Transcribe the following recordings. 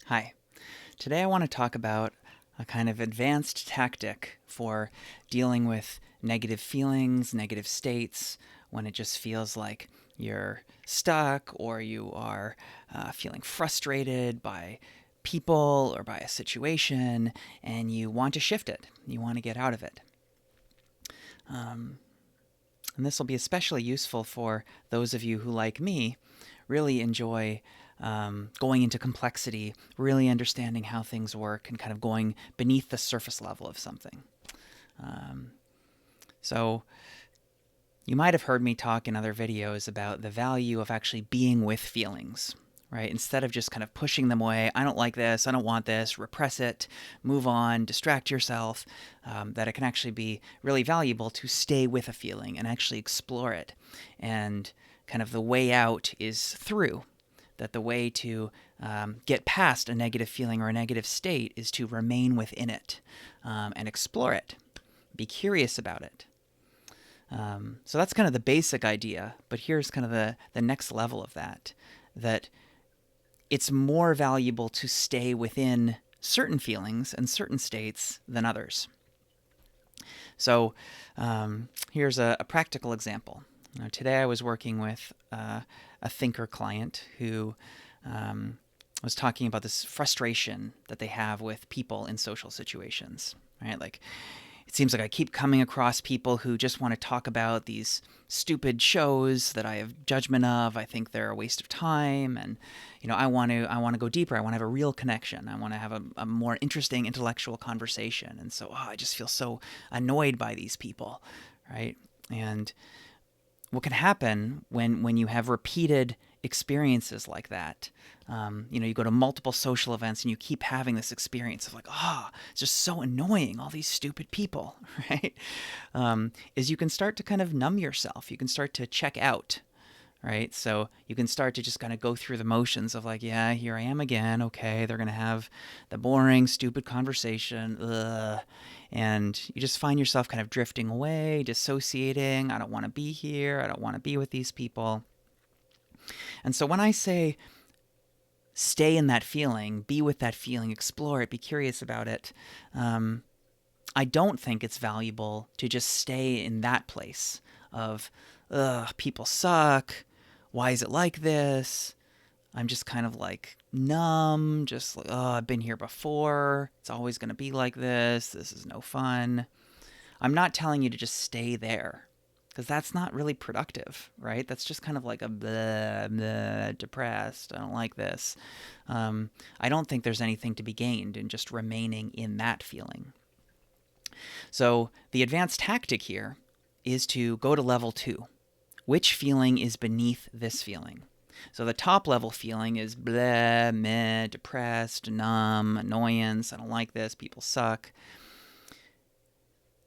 Hi. Today I want to talk about a kind of advanced tactic for dealing with negative feelings, negative states, when it just feels like you're stuck or you are feeling frustrated by people or by a situation and you want to shift it. You want to get out of it. Um, and this will be especially useful for those of you who, like me, really enjoy going into complexity, really understanding how things work, and kind of going beneath the surface level of something. Um, so, you might have heard me talk in other videos about the value of actually being with feelings, right? Instead of just kind of pushing them away, I don't like this, I don't want this, repress it, move on, distract yourself, that it can actually be really valuable to stay with a feeling and actually explore it. And kind of the way out is through. That the way to get past a negative feeling or a negative state is to remain within it and explore it. Be curious about it. So that's kind of the basic idea, but here's kind of the next level of that, that it's more valuable to stay within certain feelings and certain states than others. So here's a practical example. Today I was working with a thinker client who was talking about this frustration that they have with people in social situations, right? Like, it seems like I keep coming across people who just want to talk about these stupid shows that I have judgment of. I think they're a waste of time, and I want to go deeper. I want to have a real connection. I want to have a more interesting intellectual conversation. And so I just feel so annoyed by these people, right? And what can happen when you have repeated experiences like that. You go to multiple social events and you keep having this experience of like, it's just so annoying, all these stupid people, right? Is you can start to kind of numb yourself. You can start to check out, right? So you can start to just kind of go through the motions of like, yeah, here I am again. Okay, they're going to have the boring, stupid conversation. Ugh. And you just find yourself kind of drifting away, dissociating. I don't want to be here. I don't want to be with these people. And so when I say stay in that feeling, be with that feeling, explore it, be curious about it, I don't think it's valuable to just stay in that place of, ugh, people suck. Why is it like this? I'm just kind of like numb, just like, oh, I've been here before. It's always going to be like this. This is no fun. I'm not telling you to just stay there because that's not really productive, right? That's just kind of like a blah, blah, depressed. I don't like this. I don't think there's anything to be gained in just remaining in that feeling. So the advanced tactic here is to go to level 2. Which feeling is beneath this feeling? So the top level feeling is blah, meh, depressed, numb, annoyance, I don't like this, people suck.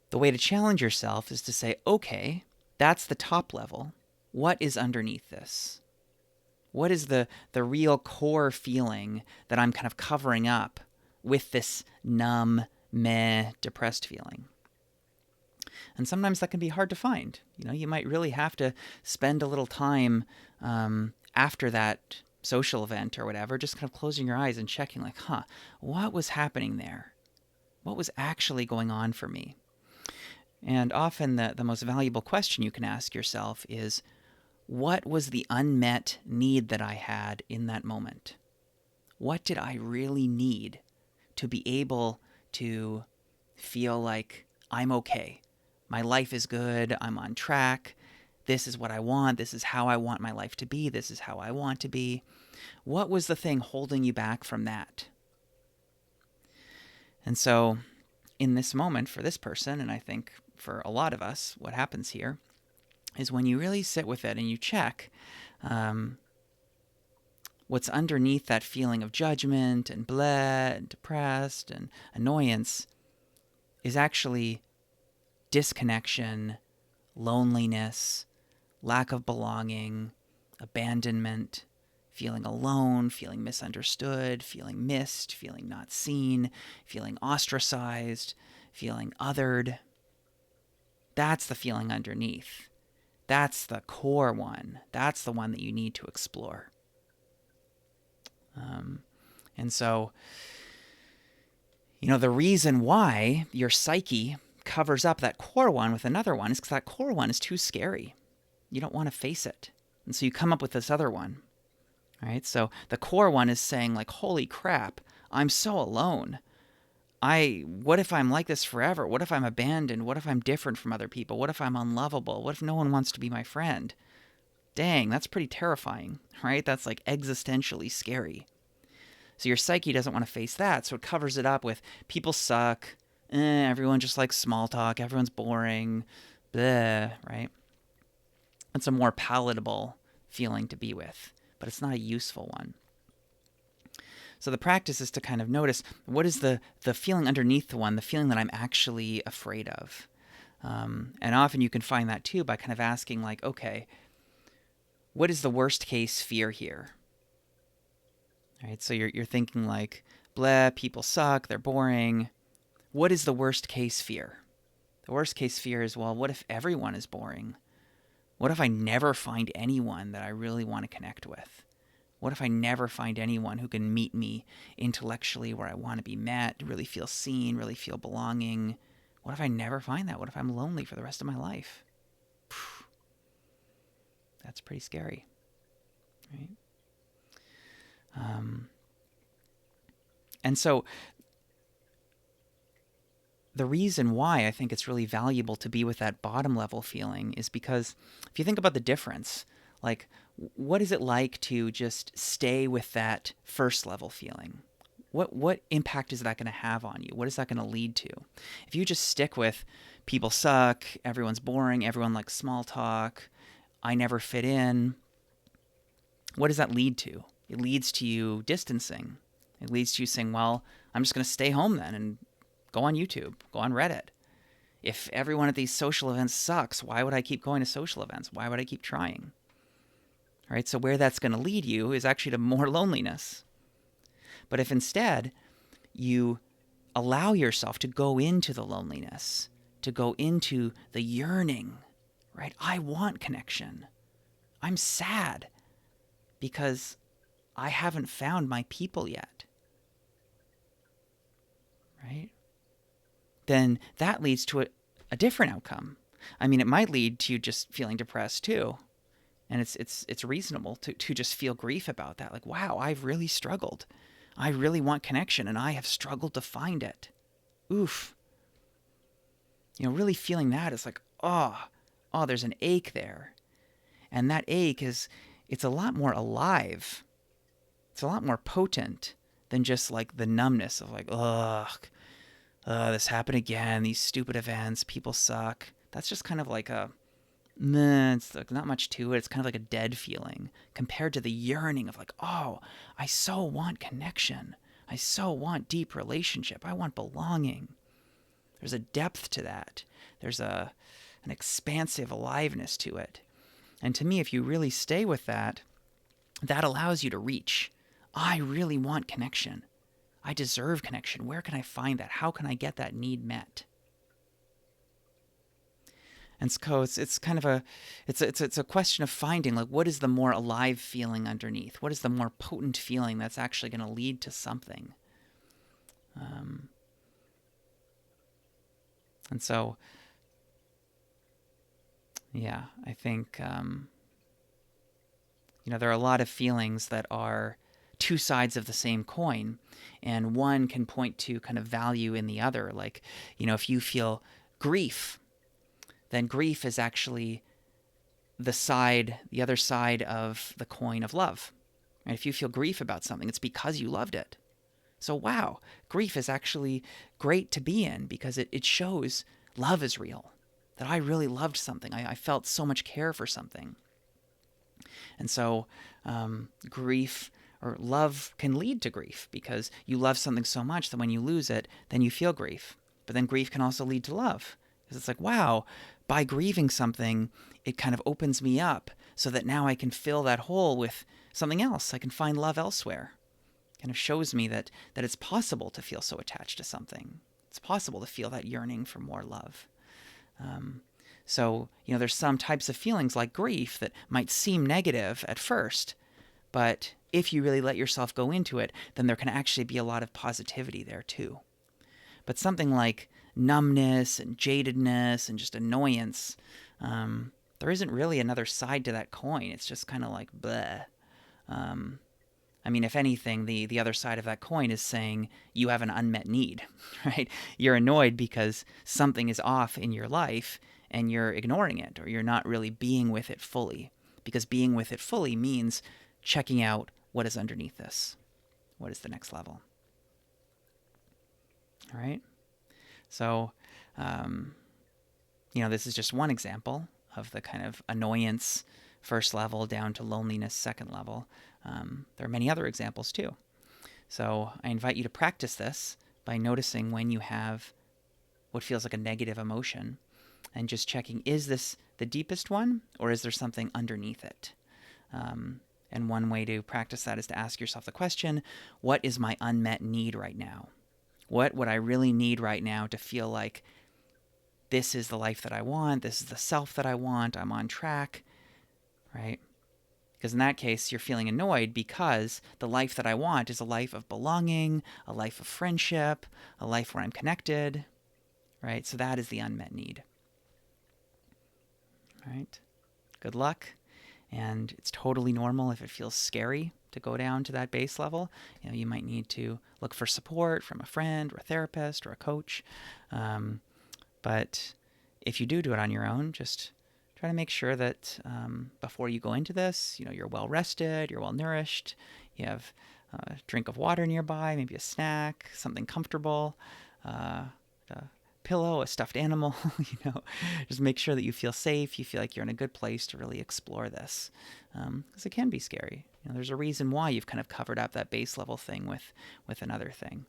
The way to challenge yourself is to say, okay, that's the top level. What is underneath this? What is the real core feeling that I'm kind of covering up with this numb, meh, depressed feeling? And sometimes that can be hard to find. You might really have to spend a little time after that social event or whatever, just kind of closing your eyes and checking, like, what was happening there? What was actually going on for me? And often the most valuable question you can ask yourself is, what was the unmet need that I had in that moment? What did I really need to be able to feel like I'm okay? My life is good. I'm on track. This is what I want. This is how I want my life to be. This is how I want to be. What was the thing holding you back from that? And so, in this moment, for this person, and I think for a lot of us, what happens here is when you really sit with it and you check what's underneath that feeling of judgment and bleh and depressed and annoyance is actually disconnection, loneliness, lack of belonging, abandonment, feeling alone, feeling misunderstood, feeling missed, feeling not seen, feeling ostracized, feeling othered. That's the feeling underneath. That's the core one. That's the one that you need to explore. Um, And so, the reason why your psyche covers up that core one with another one is because that core one is too scary. You don't want to face it. And so you come up with this other one, right? So the core one is saying like, holy crap, I'm so alone. What if I'm like this forever? What if I'm abandoned? What if I'm different from other people? What if I'm unlovable? What if no one wants to be my friend? Dang, that's pretty terrifying, right? That's like existentially scary. So your psyche doesn't want to face that, so it covers it up with people suck, everyone just likes small talk, everyone's boring, bleh, right? It's a more palatable feeling to be with, but it's not a useful one. So the practice is to kind of notice, what is the feeling underneath the one, the feeling that I'm actually afraid of? And often you can find that too by kind of asking like, okay, what is the worst case fear here? Right? So you're thinking like, bleh, people suck, they're boring. What is the worst case fear? The worst case fear is, well, what if everyone is boring? What if I never find anyone that I really want to connect with? What if I never find anyone who can meet me intellectually where I want to be met, really feel seen, really feel belonging? What if I never find that? What if I'm lonely for the rest of my life? That's pretty scary, right? And so the reason why I think it's really valuable to be with that bottom level feeling is because if you think about the difference, like what is it like to just stay with that first level feeling? What impact is that going to have on you? What is that going to lead to? If you just stick with people suck, everyone's boring, everyone likes small talk, I never fit in, what does that lead to? It leads to you distancing. It leads to you saying, well, I'm just going to stay home then and go on YouTube, go on Reddit. If everyone at these social events sucks, why would I keep going to social events? Why would I keep trying? All right, so where that's going to lead you is actually to more loneliness. But if instead you allow yourself to go into the loneliness, to go into the yearning, right? I want connection. I'm sad because I haven't found my people yet, right? Then that leads to a different outcome. I mean, it might lead to you just feeling depressed too. And it's reasonable to just feel grief about that. Like, wow, I've really struggled. I really want connection and I have struggled to find it. Oof. Really feeling that is like, oh, there's an ache there. And that ache it's a lot more alive. It's a lot more potent than just like the numbness of like, ugh, this happened again, these stupid events, people suck. That's just kind of like it's like not much to it. It's kind of like a dead feeling compared to the yearning of like, oh, I so want connection. I so want deep relationship. I want belonging. There's a depth to that. There's an expansive aliveness to it. And to me, if you really stay with that, that allows you to reach. I really want connection. I deserve connection. Where can I find that? How can I get that need met? And so it's kind of it's a question of finding like what is the more alive feeling underneath? What is the more potent feeling that's actually going to lead to something? And so, yeah, I think there are a lot of feelings that are two sides of the same coin, and one can point to kind of value in the other. Like, if you feel grief, then grief is actually the other side of the coin of love. And if you feel grief about something, it's because you loved it. So, wow, grief is actually great to be in because it shows love is real, that I really loved something. I felt so much care for something. And so grief or love can lead to grief because you love something so much that when you lose it, then you feel grief. But then grief can also lead to love because it's like, wow, by grieving something, it kind of opens me up so that now I can fill that hole with something else. I can find love elsewhere. It kind of shows me that it's possible to feel so attached to something. It's possible to feel that yearning for more love. So, there's some types of feelings like grief that might seem negative at first, but if you really let yourself go into it, then there can actually be a lot of positivity there too. But something like numbness and jadedness and just annoyance, there isn't really another side to that coin. It's just kind of like bleh. I mean, if anything, the other side of that coin is saying you have an unmet need, right? You're annoyed because something is off in your life and you're ignoring it, or you're not really being with it fully. Because being with it fully means checking out what is underneath this. What is the next level? All right? So, this is just one example of the kind of annoyance first level down to loneliness second level. There are many other examples too. So I invite you to practice this by noticing when you have what feels like a negative emotion and just checking, is this the deepest one or is there something underneath it? And one way to practice that is to ask yourself the question, what is my unmet need right now? What would I really need right now to feel like this is the life that I want, this is the self that I want, I'm on track, right? Because in that case, you're feeling annoyed because the life that I want is a life of belonging, a life of friendship, a life where I'm connected, right? So that is the unmet need. All right? Good luck. And it's totally normal if it feels scary to go down to that base level. You might need to look for support from a friend or a therapist or a coach. But if you do it on your own, just try to make sure that before you go into this, you're well rested, you're well nourished, you have a drink of water nearby, maybe a snack, something comfortable, a pillow, a stuffed animal. Just make sure that you feel safe, you feel like you're in a good place to really explore this, because it can be scary. There's a reason why you've kind of covered up that base level thing with another thing.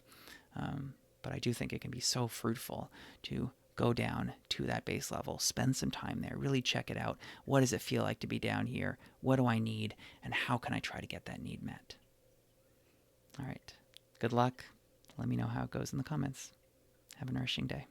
But I do think it can be so fruitful to go down to that base level, spend some time there, really check it out. What does it feel like to be down here? What do I need? And how can I try to get that need met? All right. Good luck. Let me know how it goes in the comments. Have a nourishing day.